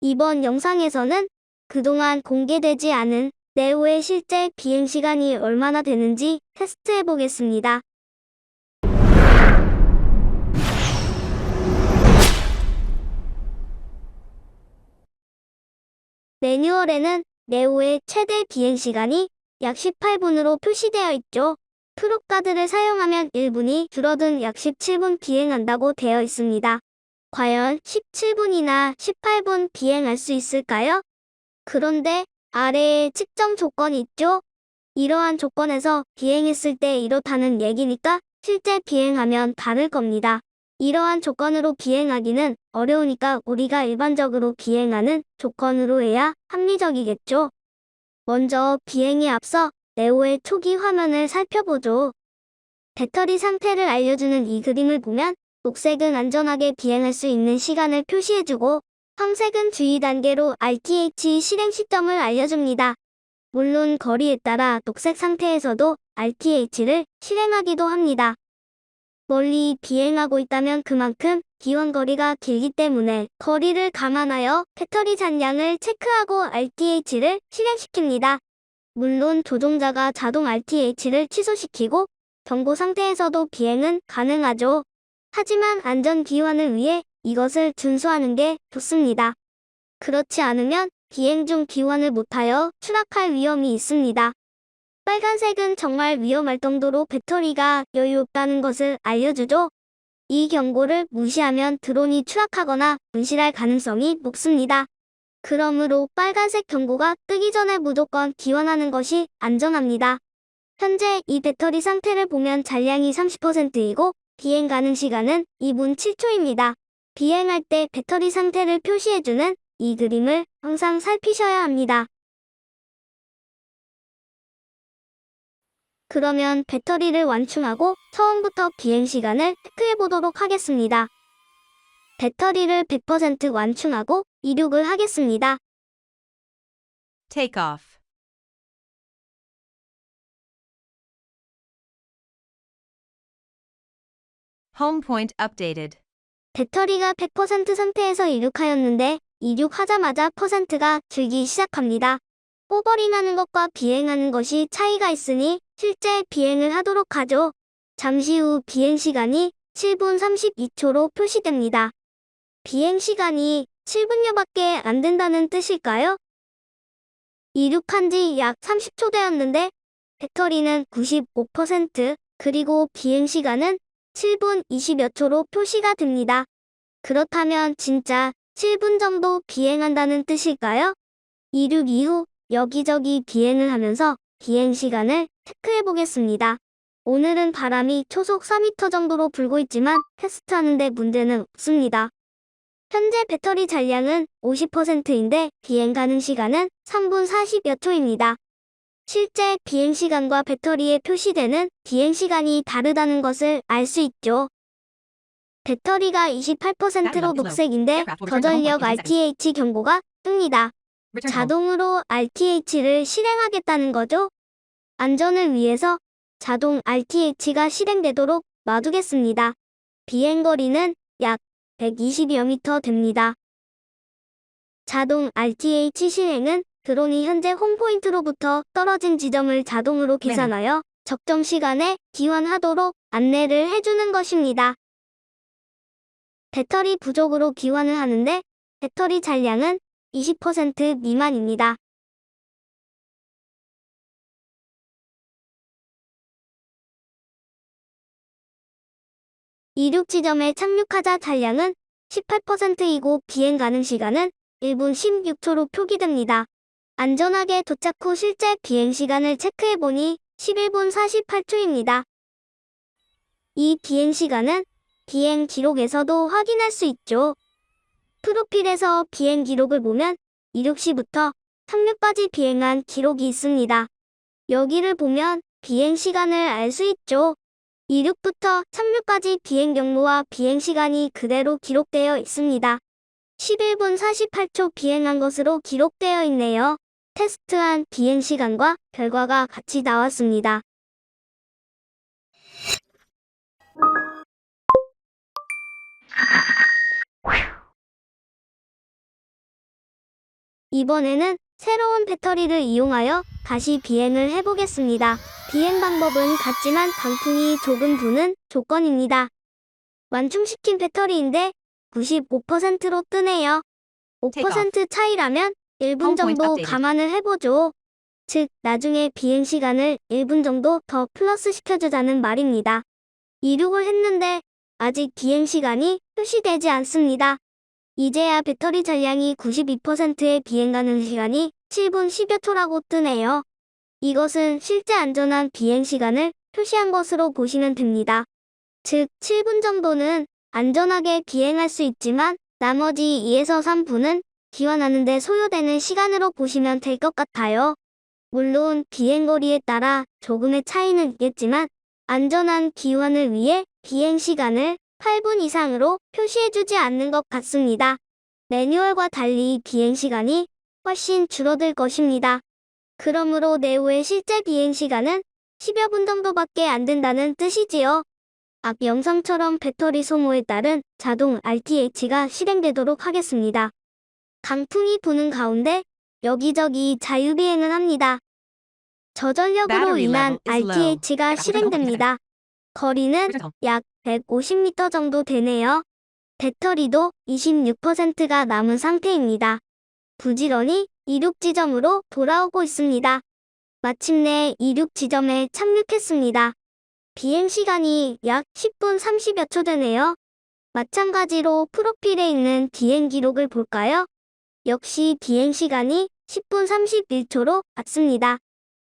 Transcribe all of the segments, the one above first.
이번 영상에서는 그동안 공개되지 않은 네오의 실제 비행 시간이 얼마나 되는지 테스트해 보겠습니다. 매뉴얼에는 네오의 최대 비행 시간이 약 18분으로 표시되어 있죠. 프로카드를 사용하면 1분이 줄어든 약 17분 비행한다고 되어 있습니다. 과연 17분이나 18분 비행할 수 있을까요? 그런데 아래에 측정 조건이 있죠? 이러한 조건에서 비행했을 때 이렇다는 얘기니까 실제 비행하면 다를 겁니다. 이러한 조건으로 비행하기는 어려우니까 우리가 일반적으로 비행하는 조건으로 해야 합리적이겠죠. 먼저 비행에 앞서 네오의 초기 화면을 살펴보죠. 배터리 상태를 알려주는 이 그림을 보면 녹색은 안전하게 비행할 수 있는 시간을 표시해주고 황색은 주의 단계로 RTH 실행 시점을 알려줍니다. 물론 거리에 따라 녹색 상태에서도 RTH를 실행하기도 합니다. 멀리 비행하고 있다면 그만큼 기원 거리가 길기 때문에 거리를 감안하여 배터리 잔량을 체크하고 RTH를 실행시킵니다. 물론 조종자가 자동 RTH를 취소시키고 경고 상태에서도 비행은 가능하죠. 하지만 안전 기원을 위해 이것을 준수하는 게 좋습니다. 그렇지 않으면 비행 중 기원을 못하여 추락할 위험이 있습니다. 빨간색은 정말 위험할 정도로 배터리가 여유 없다는 것을 알려주죠. 이 경고를 무시하면 드론이 추락하거나 분실할 가능성이 높습니다. 그러므로 빨간색 경고가 뜨기 전에 무조건 기원하는 것이 안전합니다. 현재 이 배터리 상태를 보면 잔량이 30%이고 비행 가능 시간은 2분 7초입니다. 비행할 때 배터리 상태를 표시해주는 이 그림을 항상 살피셔야 합니다. 그러면 배터리를 완충하고 처음부터 비행 시간을 체크해 보도록 하겠습니다. 배터리를 100% 완충하고 이륙을 하겠습니다. Takeoff. Home point updated. 배터리가 100% 상태에서 이륙하였는데 이륙하자마자 퍼센트가 줄기 시작합니다. 호버링하는 것과 비행하는 것이 차이가 있으니 실제 비행을 하도록 하죠. 잠시 후 비행 시간이 7분 32초로 표시됩니다. 비행 시간이 7분여밖에 안 된다는 뜻일까요? 이륙한 지 약 30초 되었는데 배터리는 95%, 그리고 비행 시간은 7분 20여 초로 표시가 됩니다. 그렇다면 진짜 7분 정도 비행한다는 뜻일까요? 이륙 이후 여기저기 비행을 하면서 비행 시간을 체크해 보겠습니다. 오늘은 바람이 초속 4m 정도로 불고 있지만 테스트하는데 문제는 없습니다. 현재 배터리 잔량은 50%인데 비행 가능 시간은 3분 40여 초입니다. 실제 비행 시간과 배터리에 표시되는 비행 시간이 다르다는 것을 알 수 있죠. 배터리가 28%로 녹색인데 저전력 RTH 경고가 뜹니다. 자동으로 RTH를 실행하겠다는 거죠? 안전을 위해서 자동 RTH가 실행되도록 놔두겠습니다. 비행거리는 약 120여 미터 됩니다. 자동 RTH 실행은 드론이 현재 홈포인트로부터 떨어진 지점을 자동으로 계산하여 적정 시간에 기원하도록 안내를 해주는 것입니다. 배터리 부족으로 기원을 하는데 배터리 잔량은 20% 미만입니다. 이륙 지점에 착륙하자 잔량은 18%이고 비행 가능 시간은 1분 16초로 표기됩니다. 안전하게 도착 후 실제 비행 시간을 체크해보니 11분 48초입니다. 이 비행 시간은 비행 기록에서도 확인할 수 있죠. 프로필에서 비행 기록을 보면 이륙 시부터 착륙까지 비행한 기록이 있습니다. 여기를 보면 비행 시간을 알 수 있죠. 이륙부터 착륙까지 비행 경로와 비행 시간이 그대로 기록되어 있습니다. 11분 48초 비행한 것으로 기록되어 있네요. 테스트한 비행 시간과 결과가 같이 나왔습니다. 이번에는 새로운 배터리를 이용하여 다시 비행을 해보겠습니다. 비행 방법은 같지만 강풍이 조금 부는 조건입니다. 완충시킨 배터리인데 95%로 뜨네요. 5% 차이라면 1분 정도 감안을 해보죠. 즉, 나중에 비행 시간을 1분 정도 더 플러스 시켜주자는 말입니다. 이륙을 했는데 아직 비행 시간이 표시되지 않습니다. 이제야 배터리 잔량이 92%의 비행 가능 시간이 7분 10여 초라고 뜨네요. 이것은 실제 안전한 비행 시간을 표시한 것으로 보시면 됩니다. 즉, 7분 정도는 안전하게 비행할 수 있지만 나머지 2에서 3분은 기원하는 데 소요되는 시간으로 보시면 될 것 같아요. 물론 비행거리에 따라 조금의 차이는 있겠지만 안전한 기원을 위해 비행 시간을 8분 이상으로 표시해주지 않는 것 같습니다. 매뉴얼과 달리 비행 시간이 훨씬 줄어들 것입니다. 그러므로 네오의 실제 비행 시간은 10여 분 정도밖에 안 된다는 뜻이지요. 앞 영상처럼 배터리 소모에 따른 자동 RTH가 실행되도록 하겠습니다. 강풍이 부는 가운데 여기저기 자유비행을 합니다. 저전력으로 Battery 인한 level is low. RTH가 실행됩니다. 거리는 약 150m 정도 되네요. 배터리도 26%가 남은 상태입니다. 부지런히 이륙 지점으로 돌아오고 있습니다. 마침내 이륙 지점에 착륙했습니다. 비행 시간이 약 10분 30여 초 되네요. 마찬가지로 프로필에 있는 비행 기록을 볼까요? 역시 비행 시간이 10분 31초로 같습니다.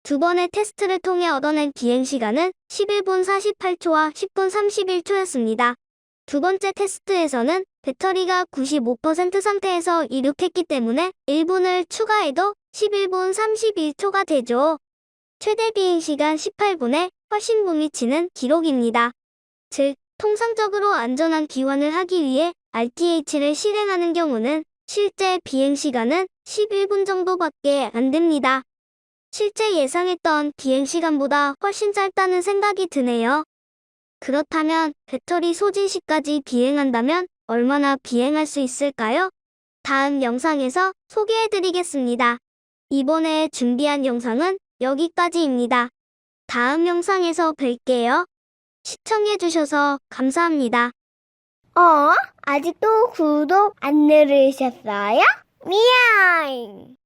두 번의 테스트를 통해 얻어낸 비행 시간은 11분 48초와 10분 31초였습니다. 두 번째 테스트에서는 배터리가 95% 상태에서 이륙했기 때문에 1분을 추가해도 11분 31초가 되죠. 최대 비행 시간 18분에 훨씬 못 미치는 기록입니다. 즉, 통상적으로 안전한 기원을 하기 위해 RTH를 실행하는 경우는 실제 비행 시간은 11분 정도밖에 안 됩니다. 실제 예상했던 비행 시간보다 훨씬 짧다는 생각이 드네요. 그렇다면 배터리 소진 시까지 비행한다면 얼마나 비행할 수 있을까요? 다음 영상에서 소개해드리겠습니다. 이번에 준비한 영상은 여기까지입니다. 다음 영상에서 뵐게요. 시청해주셔서 감사합니다. 아직도 구독 안 누르셨어요? 미안!